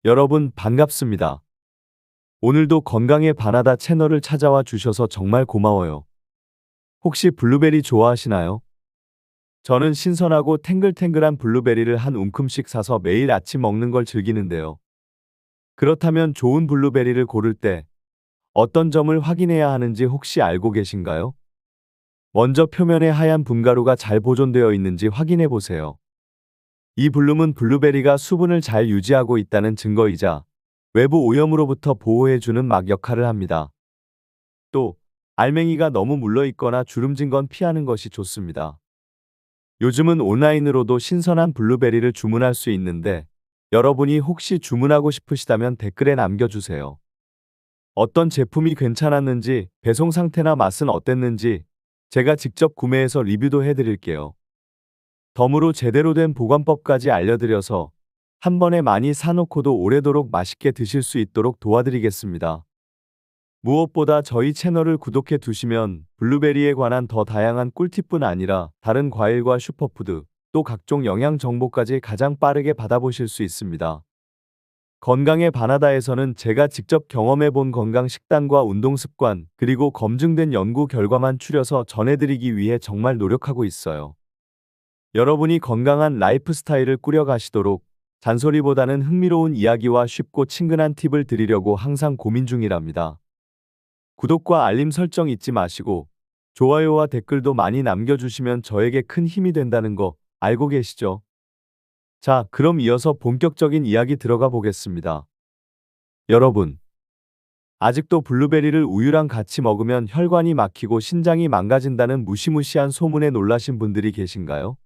여러분 반갑습니다. 오늘도 건강의 바나다 채널을 찾아와 주셔서 정말 고마워요. 혹시 블루베리 좋아하시나요? 저는 신선하고 탱글탱글한 블루베리를 한 움큼씩 사서 매일 아침 먹는 걸 즐기는데요. 그렇다면 좋은 블루베리를 고를 때 어떤 점을 확인해야 하는지 혹시 알고 계신가요? 먼저 표면에 하얀 분가루가 잘 보존되어 있는지 확인해 보세요. 이 블룸은 블루베리가 수분을 잘 유지하고 있다는 증거이자 외부 오염으로부터 보호해주는 막 역할을 합니다. 또 알맹이가 너무 물러있거나 주름진 건 피하는 것이 좋습니다. 요즘은 온라인으로도 신선한 블루베리를 주문할 수 있는데 여러분이 혹시 주문하고 싶으시다면 댓글에 남겨주세요. 어떤 제품이 괜찮았는지, 배송 상태나 맛은 어땠는지 제가 직접 구매해서 리뷰도 해드릴게요. 덤으로 제대로 된 보관법까지 알려드려서 한 번에 많이 사놓고도 오래도록 맛있게 드실 수 있도록 도와드리겠습니다. 무엇보다 저희 채널을 구독해 두시면 블루베리에 관한 더 다양한 꿀팁뿐 아니라 다른 과일과 슈퍼푸드, 또 각종 영양 정보까지 가장 빠르게 받아보실 수 있습니다. 건강의 바나다에서는 제가 직접 경험해 본 건강 식단과 운동 습관, 그리고 검증된 연구 결과만 추려서 전해드리기 위해 정말 노력하고 있어요. 여러분이 건강한 라이프 스타일을 꾸려가시도록 잔소리보다는 흥미로운 이야기와 쉽고 친근한 팁을 드리려고 항상 고민 중이랍니다. 구독과 알림 설정 잊지 마시고 좋아요와 댓글도 많이 남겨주시면 저에게 큰 힘이 된다는 거 알고 계시죠? 자, 그럼 이어서 본격적인 이야기 들어가 보겠습니다. 여러분, 아직도 블루베리를 우유랑 같이 먹으면 혈관이 막히고 신장이 망가진다는 무시무시한 소문에 놀라신 분들이 계신가요?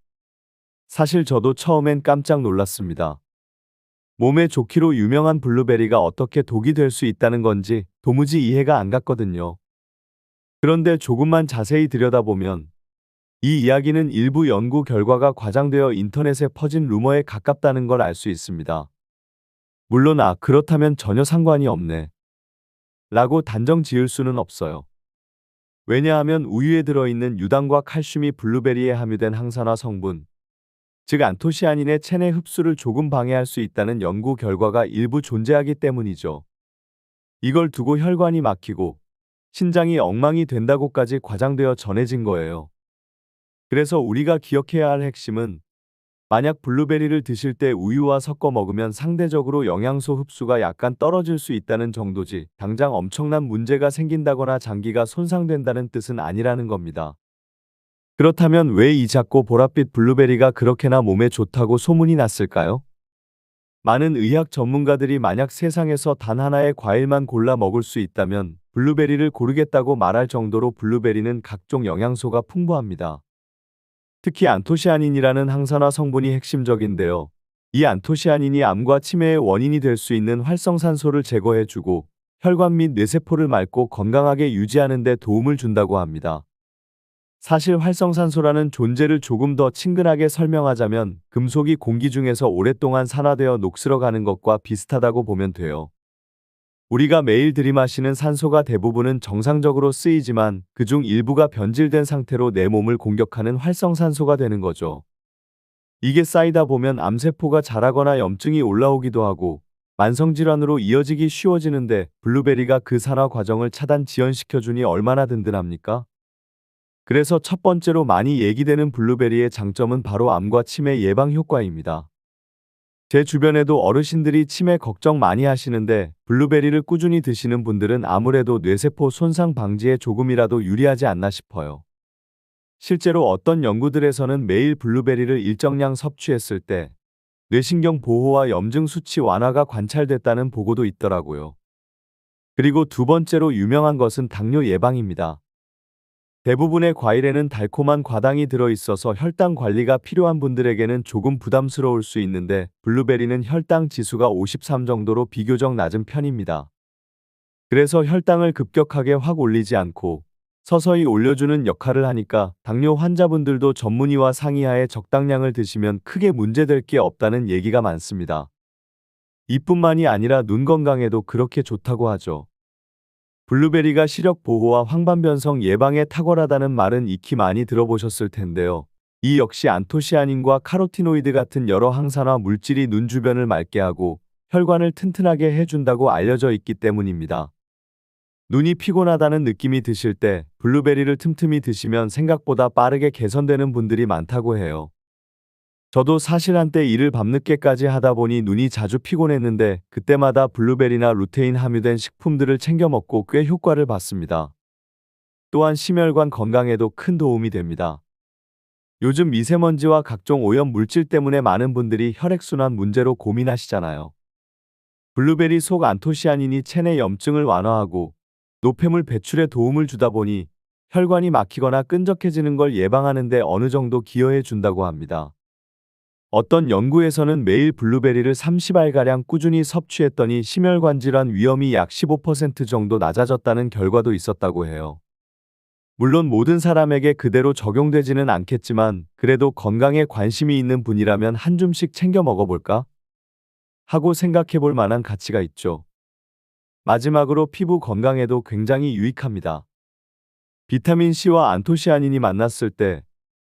사실 저도 처음엔 깜짝 놀랐습니다. 몸에 좋기로 유명한 블루베리가 어떻게 독이 될 수 있다는 건지 도무지 이해가 안 갔거든요. 그런데 조금만 자세히 들여다보면 이 이야기는 일부 연구 결과가 과장되어 인터넷에 퍼진 루머에 가깝다는 걸 알 수 있습니다. 물론 그렇다면 전혀 상관이 없네 라고 단정 지을 수는 없어요. 왜냐하면 우유에 들어있는 유당과 칼슘이 블루베리에 함유된 항산화 성분, 즉 안토시아닌의 체내 흡수를 조금 방해할 수 있다는 연구 결과가 일부 존재하기 때문이죠. 이걸 두고 혈관이 막히고 신장이 엉망이 된다고까지 과장되어 전해진 거예요. 그래서 우리가 기억해야 할 핵심은 만약 블루베리를 드실 때 우유와 섞어 먹으면 상대적으로 영양소 흡수가 약간 떨어질 수 있다는 정도지 당장 엄청난 문제가 생긴다거나 장기가 손상된다는 뜻은 아니라는 겁니다. 그렇다면 왜 이 작고 보랏빛 블루베리가 그렇게나 몸에 좋다고 소문이 났을까요? 많은 의학 전문가들이 만약 세상에서 단 하나의 과일만 골라 먹을 수 있다면 블루베리를 고르겠다고 말할 정도로 블루베리는 각종 영양소가 풍부합니다. 특히 안토시아닌이라는 항산화 성분이 핵심적인데요. 이 안토시아닌이 암과 치매의 원인이 될 수 있는 활성산소를 제거해주고 혈관 및 뇌세포를 맑고 건강하게 유지하는 데 도움을 준다고 합니다. 사실 활성산소라는 존재를 조금 더 친근하게 설명하자면 금속이 공기 중에서 오랫동안 산화되어 녹슬어가는 것과 비슷하다고 보면 돼요. 우리가 매일 들이마시는 산소가 대부분은 정상적으로 쓰이지만 그중 일부가 변질된 상태로 내 몸을 공격하는 활성산소가 되는 거죠. 이게 쌓이다 보면 암세포가 자라거나 염증이 올라오기도 하고 만성질환으로 이어지기 쉬워지는데 블루베리가 그 산화 과정을 차단 지연시켜주니 얼마나 든든합니까? 그래서 첫 번째로 많이 얘기되는 블루베리의 장점은 바로 암과 치매 예방 효과입니다. 제 주변에도 어르신들이 치매 걱정 많이 하시는데 블루베리를 꾸준히 드시는 분들은 아무래도 뇌세포 손상 방지에 조금이라도 유리하지 않나 싶어요. 실제로 어떤 연구들에서는 매일 블루베리를 일정량 섭취했을 때 뇌신경 보호와 염증 수치 완화가 관찰됐다는 보고도 있더라고요. 그리고 두 번째로 유명한 것은 당뇨 예방입니다. 대부분의 과일에는 달콤한 과당이 들어있어서 혈당 관리가 필요한 분들에게는 조금 부담스러울 수 있는데 블루베리는 혈당 지수가 53 정도로 비교적 낮은 편입니다. 그래서 혈당을 급격하게 확 올리지 않고 서서히 올려주는 역할을 하니까 당뇨 환자분들도 전문의와 상의하에 적당량을 드시면 크게 문제될 게 없다는 얘기가 많습니다. 이뿐만이 아니라 눈 건강에도 그렇게 좋다고 하죠. 블루베리가 시력 보호와 황반변성 예방에 탁월하다는 말은 익히 많이 들어보셨을 텐데요. 이 역시 안토시아닌과 카로티노이드 같은 여러 항산화 물질이 눈 주변을 맑게 하고 혈관을 튼튼하게 해준다고 알려져 있기 때문입니다. 눈이 피곤하다는 느낌이 드실 때 블루베리를 틈틈이 드시면 생각보다 빠르게 개선되는 분들이 많다고 해요. 저도 사실 한때 일을 밤늦게까지 하다 보니 눈이 자주 피곤했는데 그때마다 블루베리나 루테인 함유된 식품들을 챙겨 먹고 꽤 효과를 봤습니다. 또한 심혈관 건강에도 큰 도움이 됩니다. 요즘 미세먼지와 각종 오염 물질 때문에 많은 분들이 혈액순환 문제로 고민하시잖아요. 블루베리 속 안토시아닌이 체내 염증을 완화하고 노폐물 배출에 도움을 주다 보니 혈관이 막히거나 끈적해지는 걸 예방하는 데 어느 정도 기여해 준다고 합니다. 어떤 연구에서는 매일 블루베리를 30알가량 꾸준히 섭취했더니 심혈관 질환 위험이 약 15% 정도 낮아졌다는 결과도 있었다고 해요. 물론 모든 사람에게 그대로 적용되지는 않겠지만 그래도 건강에 관심이 있는 분이라면 한 줌씩 챙겨 먹어볼까? 하고 생각해 볼 만한 가치가 있죠. 마지막으로 피부 건강에도 굉장히 유익합니다. 비타민C와 안토시아닌이 만났을 때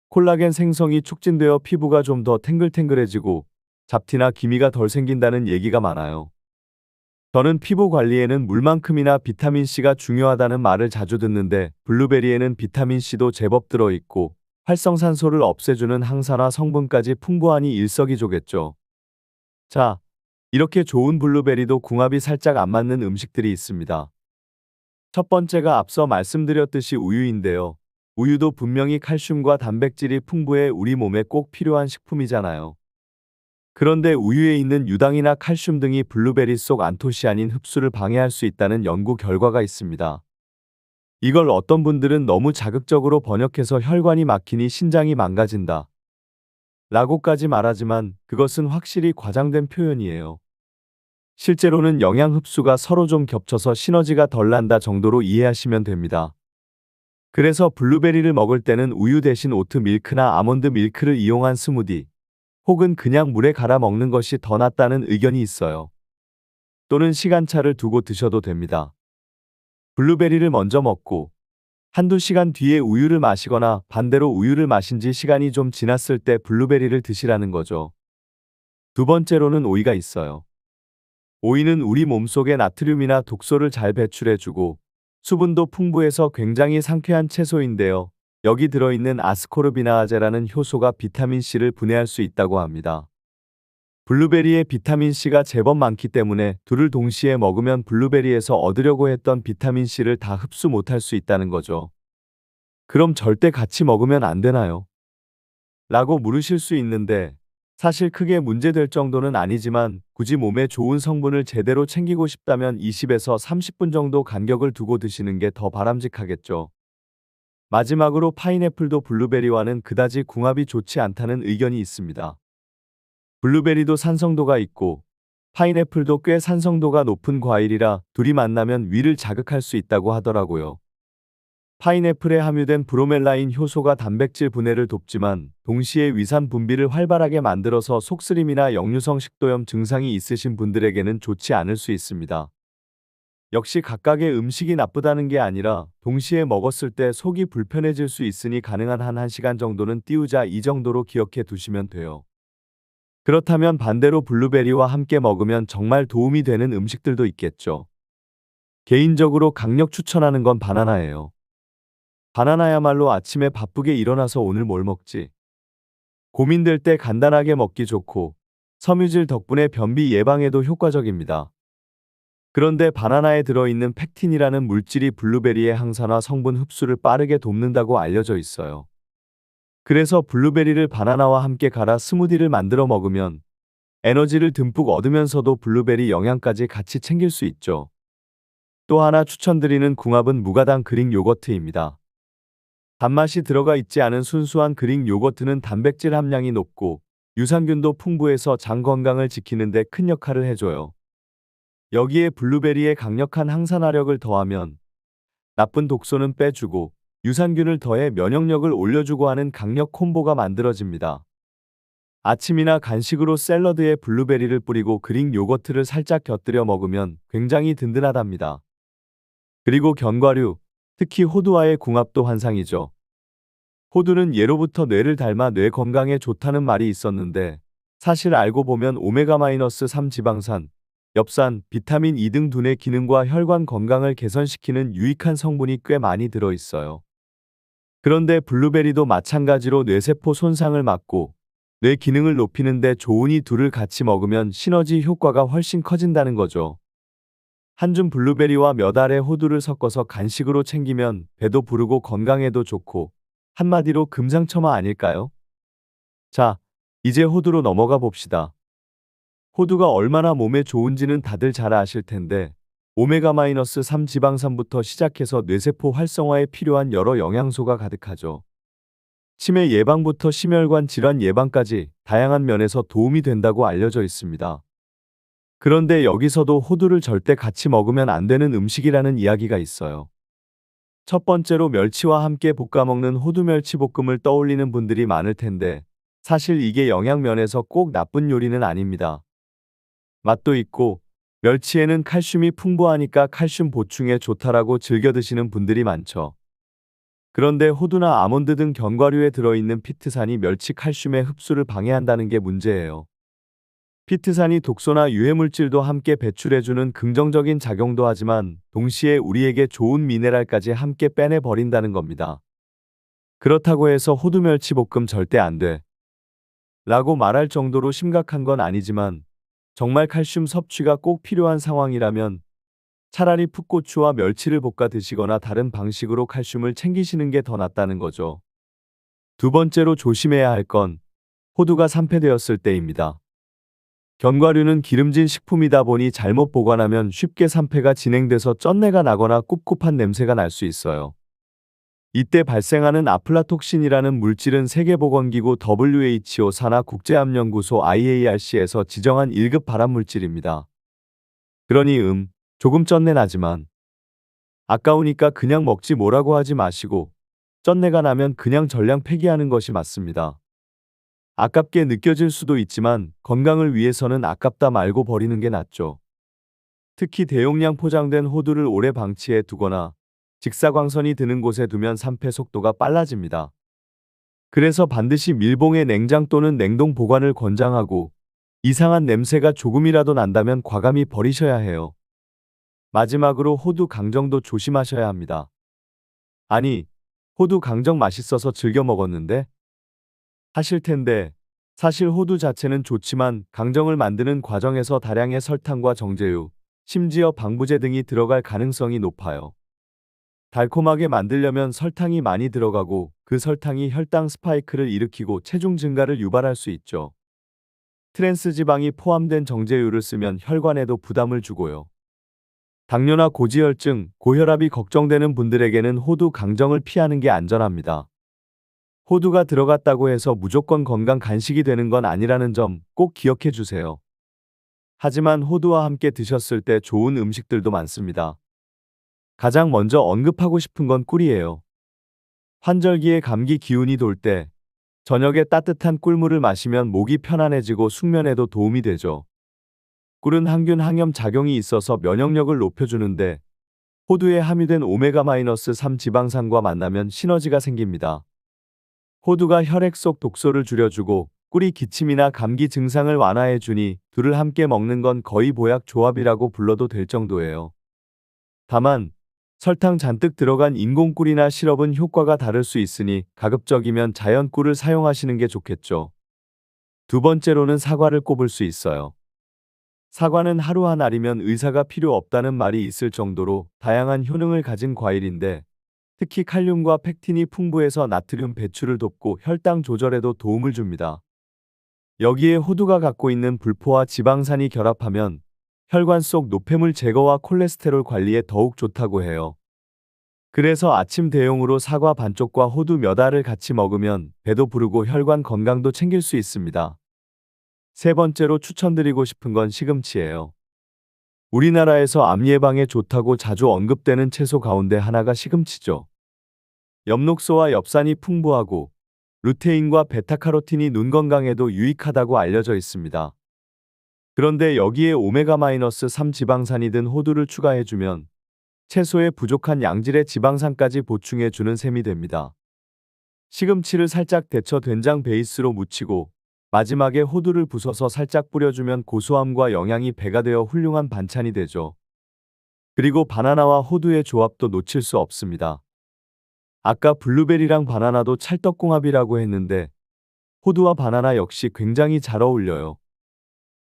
콜라겐 생성이 촉진되어 피부가 좀 더 탱글탱글해지고 잡티나 기미가 덜 생긴다는 얘기가 많아요. 저는 피부 관리에는 물만큼이나 비타민C가 중요하다는 말을 자주 듣는데 블루베리에는 비타민C도 제법 들어있고 활성산소를 없애주는 항산화 성분까지 풍부하니 일석이조겠죠. 자, 이렇게 좋은 블루베리도 궁합이 살짝 안 맞는 음식들이 있습니다. 첫 번째가 앞서 말씀드렸듯이 우유인데요. 우유도 분명히 칼슘과 단백질이 풍부해 우리 몸에 꼭 필요한 식품이잖아요. 그런데 우유에 있는 유당이나 칼슘 등이 블루베리 속 안토시아닌 흡수를 방해할 수 있다는 연구 결과가 있습니다. 이걸 어떤 분들은 너무 자극적으로 번역해서 혈관이 막히니 신장이 망가진다 라고까지 말하지만 그것은 확실히 과장된 표현이에요. 실제로는 영양 흡수가 서로 좀 겹쳐서 시너지가 덜 난다 정도로 이해하시면 됩니다. 그래서 블루베리를 먹을 때는 우유 대신 오트 밀크나 아몬드 밀크를 이용한 스무디 혹은 그냥 물에 갈아 먹는 것이 더 낫다는 의견이 있어요. 또는 시간차를 두고 드셔도 됩니다. 블루베리를 먼저 먹고 한두 시간 뒤에 우유를 마시거나 반대로 우유를 마신 지 시간이 좀 지났을 때 블루베리를 드시라는 거죠. 두 번째로는 오이가 있어요. 오이는 우리 몸속의 나트륨이나 독소를 잘 배출해주고 수분도 풍부해서 굉장히 상쾌한 채소인데요. 여기 들어있는 아스코르비나아제라는 효소가 비타민C를 분해할 수 있다고 합니다. 블루베리에 비타민C가 제법 많기 때문에 둘을 동시에 먹으면 블루베리에서 얻으려고 했던 비타민C를 다 흡수 못할 수 있다는 거죠. 그럼 절대 같이 먹으면 안 되나요? 라고 물으실 수 있는데 사실 크게 문제될 정도는 아니지만 굳이 몸에 좋은 성분을 제대로 챙기고 싶다면 20에서 30분 정도 간격을 두고 드시는 게 더 바람직하겠죠. 마지막으로 파인애플도 블루베리와는 그다지 궁합이 좋지 않다는 의견이 있습니다. 블루베리도 산성도가 있고 파인애플도 꽤 산성도가 높은 과일이라 둘이 만나면 위를 자극할 수 있다고 하더라고요. 파인애플에 함유된 브로멜라인 효소가 단백질 분해를 돕지만 동시에 위산 분비를 활발하게 만들어서 속쓰림이나 역류성 식도염 증상이 있으신 분들에게는 좋지 않을 수 있습니다. 역시 각각의 음식이 나쁘다는 게 아니라 동시에 먹었을 때 속이 불편해질 수 있으니 가능한 한 1시간 정도는 띄우자 이 정도로 기억해 두시면 돼요. 그렇다면 반대로 블루베리와 함께 먹으면 정말 도움이 되는 음식들도 있겠죠. 개인적으로 강력 추천하는 건 바나나예요. 바나나야말로 아침에 바쁘게 일어나서 오늘 뭘 먹지? 고민될 때 간단하게 먹기 좋고 섬유질 덕분에 변비 예방에도 효과적입니다. 그런데 바나나에 들어있는 팩틴이라는 물질이 블루베리의 항산화 성분 흡수를 빠르게 돕는다고 알려져 있어요. 그래서 블루베리를 바나나와 함께 갈아 스무디를 만들어 먹으면 에너지를 듬뿍 얻으면서도 블루베리 영양까지 같이 챙길 수 있죠. 또 하나 추천드리는 궁합은 무가당 그릭 요거트입니다. 단맛이 들어가 있지 않은 순수한 그릭 요거트는 단백질 함량이 높고 유산균도 풍부해서 장 건강을 지키는 데 큰 역할을 해줘요. 여기에 블루베리의 강력한 항산화력을 더하면 나쁜 독소는 빼주고 유산균을 더해 면역력을 올려주고 하는 강력 콤보가 만들어집니다. 아침이나 간식으로 샐러드에 블루베리를 뿌리고 그릭 요거트를 살짝 곁들여 먹으면 굉장히 든든하답니다. 그리고 견과류, 특히 호두와의 궁합도 환상이죠. 호두는 예로부터 뇌를 닮아 뇌 건강에 좋다는 말이 있었는데 사실 알고 보면 오메가-3 지방산, 엽산, 비타민 E 등 두뇌 기능과 혈관 건강을 개선시키는 유익한 성분이 꽤 많이 들어 있어요. 그런데 블루베리도 마찬가지로 뇌세포 손상을 막고 뇌 기능을 높이는 데 좋으니 둘을 같이 먹으면 시너지 효과가 훨씬 커진다는 거죠. 한 줌 블루베리와 몇 알의 호두를 섞어서 간식으로 챙기면 배도 부르고 건강에도 좋고 한마디로 금상첨화 아닐까요? 자, 이제 호두로 넘어가 봅시다. 호두가 얼마나 몸에 좋은지는 다들 잘 아실 텐데 오메가-3 지방산부터 시작해서 뇌세포 활성화에 필요한 여러 영양소가 가득하죠. 치매 예방부터 심혈관 질환 예방까지 다양한 면에서 도움이 된다고 알려져 있습니다. 그런데 여기서도 호두를 절대 같이 먹으면 안 되는 음식이라는 이야기가 있어요. 첫 번째로 멸치와 함께 볶아 먹는 호두 멸치볶음을 떠올리는 분들이 많을 텐데 사실 이게 영양면에서 꼭 나쁜 요리는 아닙니다. 맛도 있고 멸치에는 칼슘이 풍부하니까 칼슘 보충에 좋다라고 즐겨 드시는 분들이 많죠. 그런데 호두나 아몬드 등 견과류에 들어있는 피트산이 멸치 칼슘의 흡수를 방해한다는 게 문제예요. 피트산이 독소나 유해물질도 함께 배출해주는 긍정적인 작용도 하지만 동시에 우리에게 좋은 미네랄까지 함께 빼내버린다는 겁니다. 그렇다고 해서 호두 멸치볶음 절대 안 돼. 라고 말할 정도로 심각한 건 아니지만 정말 칼슘 섭취가 꼭 필요한 상황이라면 차라리 풋고추와 멸치를 볶아 드시거나 다른 방식으로 칼슘을 챙기시는 게 더 낫다는 거죠. 두 번째로 조심해야 할 건 호두가 산패되었을 때입니다. 견과류는 기름진 식품이다 보니 잘못 보관하면 쉽게 산패가 진행돼서 쩐내가 나거나 꿉꿉한 냄새가 날 수 있어요. 이때 발생하는 아플라톡신이라는 물질은 세계보건기구 WHO 산하 국제암연구소 IARC에서 지정한 1급 발암물질입니다. 그러니 조금 쩐내 나지만 아까우니까 그냥 먹지 뭐라고 하지 마시고 쩐내가 나면 그냥 전량 폐기하는 것이 맞습니다. 아깝게 느껴질 수도 있지만 건강을 위해서는 아깝다 말고 버리는 게 낫죠. 특히 대용량 포장된 호두를 오래 방치해 두거나 직사광선이 드는 곳에 두면 산패 속도가 빨라집니다. 그래서 반드시 밀봉해 냉장 또는 냉동 보관을 권장하고 이상한 냄새가 조금이라도 난다면 과감히 버리셔야 해요. 마지막으로 호두 강정도 조심하셔야 합니다. 아니, 호두 강정 맛있어서 즐겨 먹었는데? 하실 텐데 사실 호두 자체는 좋지만 강정을 만드는 과정에서 다량의 설탕과 정제유, 심지어 방부제 등이 들어갈 가능성이 높아요. 달콤하게 만들려면 설탕이 많이 들어가고 그 설탕이 혈당 스파이크를 일으키고 체중 증가를 유발할 수 있죠. 트랜스 지방이 포함된 정제유를 쓰면 혈관에도 부담을 주고요. 당뇨나 고지혈증, 고혈압이 걱정되는 분들에게는 호두 강정을 피하는 게 안전합니다. 호두가 들어갔다고 해서 무조건 건강 간식이 되는 건 아니라는 점 꼭 기억해 주세요. 하지만 호두와 함께 드셨을 때 좋은 음식들도 많습니다. 가장 먼저 언급하고 싶은 건 꿀이에요. 환절기에 감기 기운이 돌 때 저녁에 따뜻한 꿀물을 마시면 목이 편안해지고 숙면에도 도움이 되죠. 꿀은 항균 항염 작용이 있어서 면역력을 높여주는데 호두에 함유된 오메가-3 지방산과 만나면 시너지가 생깁니다. 호두가 혈액 속 독소를 줄여주고 꿀이 기침이나 감기 증상을 완화해주니 둘을 함께 먹는 건 거의 보약 조합이라고 불러도 될 정도예요. 다만 설탕 잔뜩 들어간 인공꿀이나 시럽은 효과가 다를 수 있으니 가급적이면 자연 꿀을 사용하시는 게 좋겠죠. 두 번째로는 사과를 꼽을 수 있어요. 사과는 하루 한 알이면 의사가 필요 없다는 말이 있을 정도로 다양한 효능을 가진 과일인데 특히 칼륨과 펙틴이 풍부해서 나트륨 배출을 돕고 혈당 조절에도 도움을 줍니다. 여기에 호두가 갖고 있는 불포화 지방산이 결합하면 혈관 속 노폐물 제거와 콜레스테롤 관리에 더욱 좋다고 해요. 그래서 아침 대용으로 사과 반쪽과 호두 몇 알을 같이 먹으면 배도 부르고 혈관 건강도 챙길 수 있습니다. 세 번째로 추천드리고 싶은 건 시금치예요. 우리나라에서 암 예방에 좋다고 자주 언급되는 채소 가운데 하나가 시금치죠. 엽록소와 엽산이 풍부하고 루테인과 베타카로틴이 눈 건강에도 유익하다고 알려져 있습니다. 그런데 여기에 오메가-3 지방산이 든 호두를 추가해주면 채소에 부족한 양질의 지방산까지 보충해주는 셈이 됩니다. 시금치를 살짝 데쳐 된장 베이스로 무치고 마지막에 호두를 부숴서 살짝 뿌려주면 고소함과 영양이 배가 되어 훌륭한 반찬이 되죠. 그리고 바나나와 호두의 조합도 놓칠 수 없습니다. 아까 블루베리랑 바나나도 찰떡궁합이라고 했는데 호두와 바나나 역시 굉장히 잘 어울려요.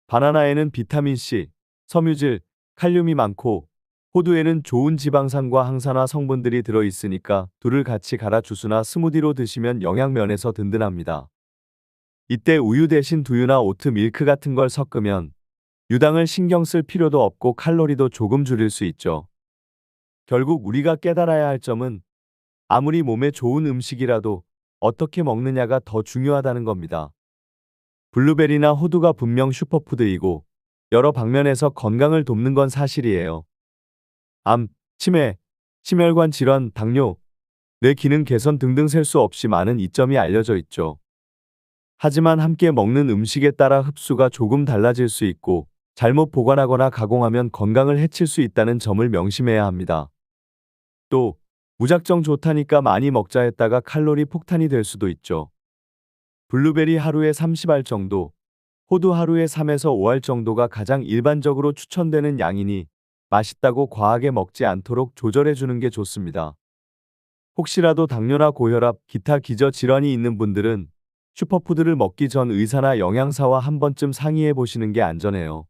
바나나에는 비타민C, 섬유질, 칼륨이 많고 호두에는 좋은 지방산과 항산화 성분들이 들어있으니까 둘을 같이 갈아 주스나 스무디로 드시면 영양면에서 든든합니다. 이때 우유 대신 두유나 오트 밀크 같은 걸 섞으면 유당을 신경 쓸 필요도 없고 칼로리도 조금 줄일 수 있죠. 결국 우리가 깨달아야 할 점은 아무리 몸에 좋은 음식이라도 어떻게 먹느냐가 더 중요하다는 겁니다. 블루베리나 호두가 분명 슈퍼푸드이고 여러 방면에서 건강을 돕는 건 사실이에요. 암, 치매, 심혈관 질환, 당뇨, 뇌 기능 개선 등등 셀 수 없이 많은 이점이 알려져 있죠. 하지만 함께 먹는 음식에 따라 흡수가 조금 달라질 수 있고 잘못 보관하거나 가공하면 건강을 해칠 수 있다는 점을 명심해야 합니다. 또 무작정 좋다니까 많이 먹자 했다가 칼로리 폭탄이 될 수도 있죠. 블루베리 하루에 30알 정도, 호두 하루에 3에서 5알 정도가 가장 일반적으로 추천되는 양이니 맛있다고 과하게 먹지 않도록 조절해 주는 게 좋습니다. 혹시라도 당뇨나 고혈압, 기타 기저 질환이 있는 분들은 슈퍼푸드를 먹기 전 의사나 영양사와 한 번쯤 상의해 보시는 게 안전해요.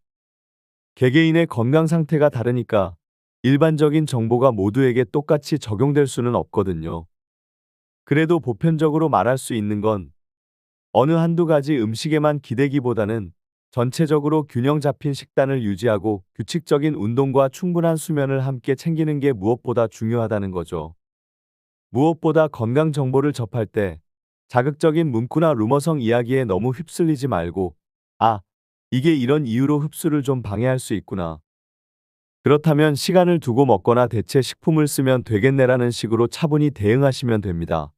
개개인의 건강 상태가 다르니까 일반적인 정보가 모두에게 똑같이 적용될 수는 없거든요. 그래도 보편적으로 말할 수 있는 건 어느 한두 가지 음식에만 기대기보다는 전체적으로 균형 잡힌 식단을 유지하고 규칙적인 운동과 충분한 수면을 함께 챙기는 게 무엇보다 중요하다는 거죠. 무엇보다 건강 정보를 접할 때 자극적인 문구나 루머성 이야기에 너무 휩쓸리지 말고, 아, 이게 이런 이유로 흡수를 좀 방해할 수 있구나. 그렇다면 시간을 두고 먹거나 대체 식품을 쓰면 되겠네라는 식으로 차분히 대응하시면 됩니다.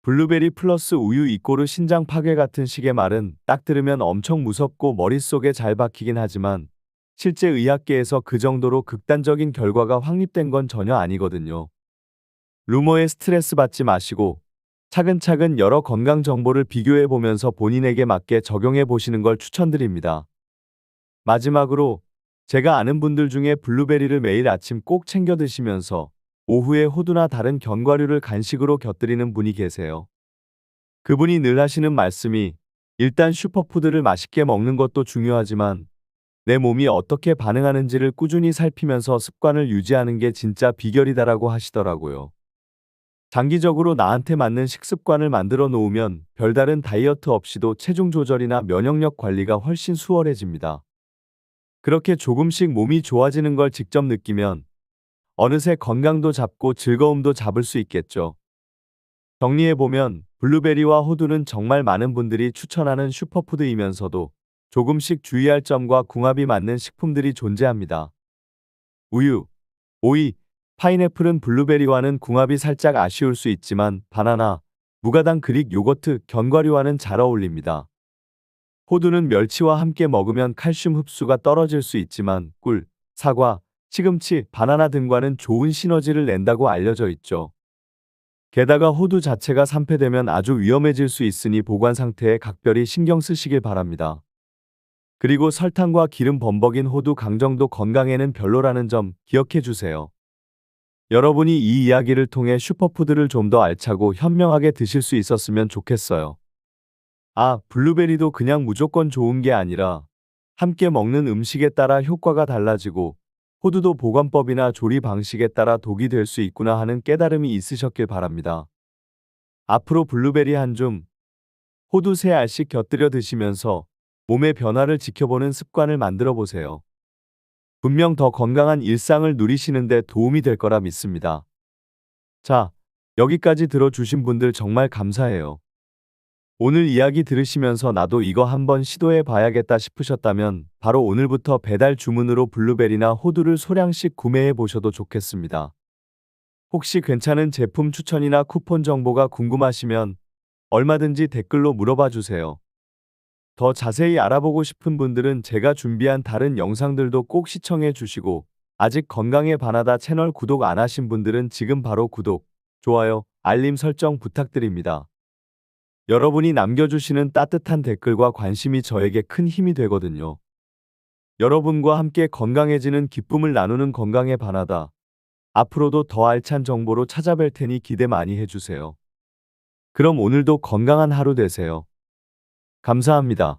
블루베리 플러스 우유 이꼬르 신장 파괴 같은 식의 말은 딱 들으면 엄청 무섭고 머릿속에 잘 박히긴 하지만 실제 의학계에서 그 정도로 극단적인 결과가 확립된 건 전혀 아니거든요. 루머에 스트레스 받지 마시고 차근차근 여러 건강 정보를 비교해 보면서 본인에게 맞게 적용해 보시는 걸 추천드립니다. 마지막으로 제가 아는 분들 중에 블루베리를 매일 아침 꼭 챙겨 드시면서 오후에 호두나 다른 견과류를 간식으로 곁들이는 분이 계세요. 그분이 늘 하시는 말씀이 일단 슈퍼푸드를 맛있게 먹는 것도 중요하지만 내 몸이 어떻게 반응하는지를 꾸준히 살피면서 습관을 유지하는 게 진짜 비결이다라고 하시더라고요. 장기적으로 나한테 맞는 식습관을 만들어 놓으면 별다른 다이어트 없이도 체중 조절이나 면역력 관리가 훨씬 수월해집니다. 그렇게 조금씩 몸이 좋아지는 걸 직접 느끼면 어느새 건강도 잡고 즐거움도 잡을 수 있겠죠. 정리해보면 블루베리와 호두는 정말 많은 분들이 추천하는 슈퍼푸드이면서도 조금씩 주의할 점과 궁합이 맞는 식품들이 존재합니다. 우유, 오이, 파인애플은 블루베리와는 궁합이 살짝 아쉬울 수 있지만 바나나, 무가당 그릭 요거트, 견과류와는 잘 어울립니다. 호두는 멸치와 함께 먹으면 칼슘 흡수가 떨어질 수 있지만 꿀, 사과, 시금치, 바나나 등과는 좋은 시너지를 낸다고 알려져 있죠. 게다가 호두 자체가 산패되면 아주 위험해질 수 있으니 보관 상태에 각별히 신경 쓰시길 바랍니다. 그리고 설탕과 기름 범벅인 호두 강정도 건강에는 별로라는 점 기억해 주세요. 여러분이 이 이야기를 통해 슈퍼푸드를 좀 더 알차고 현명하게 드실 수 있었으면 좋겠어요. 아, 블루베리도 그냥 무조건 좋은 게 아니라 함께 먹는 음식에 따라 효과가 달라지고 호두도 보관법이나 조리 방식에 따라 독이 될 수 있구나 하는 깨달음이 있으셨길 바랍니다. 앞으로 블루베리 한 줌, 호두 3알씩 곁들여 드시면서 몸의 변화를 지켜보는 습관을 만들어 보세요. 분명 더 건강한 일상을 누리시는 데 도움이 될 거라 믿습니다. 자, 여기까지 들어주신 분들 정말 감사해요. 오늘 이야기 들으시면서 나도 이거 한번 시도해 봐야겠다 싶으셨다면 바로 오늘부터 배달 주문으로 블루베리나 호두를 소량씩 구매해 보셔도 좋겠습니다. 혹시 괜찮은 제품 추천이나 쿠폰 정보가 궁금하시면 얼마든지 댓글로 물어봐 주세요. 더 자세히 알아보고 싶은 분들은 제가 준비한 다른 영상들도 꼭 시청해 주시고 아직 건강에 반하다 채널 구독 안 하신 분들은 지금 바로 구독, 좋아요, 알림 설정 부탁드립니다. 여러분이 남겨주시는 따뜻한 댓글과 관심이 저에게 큰 힘이 되거든요. 여러분과 함께 건강해지는 기쁨을 나누는 건강의 바나다. 앞으로도 더 알찬 정보로 찾아뵐 테니 기대 많이 해주세요. 그럼 오늘도 건강한 하루 되세요. 감사합니다.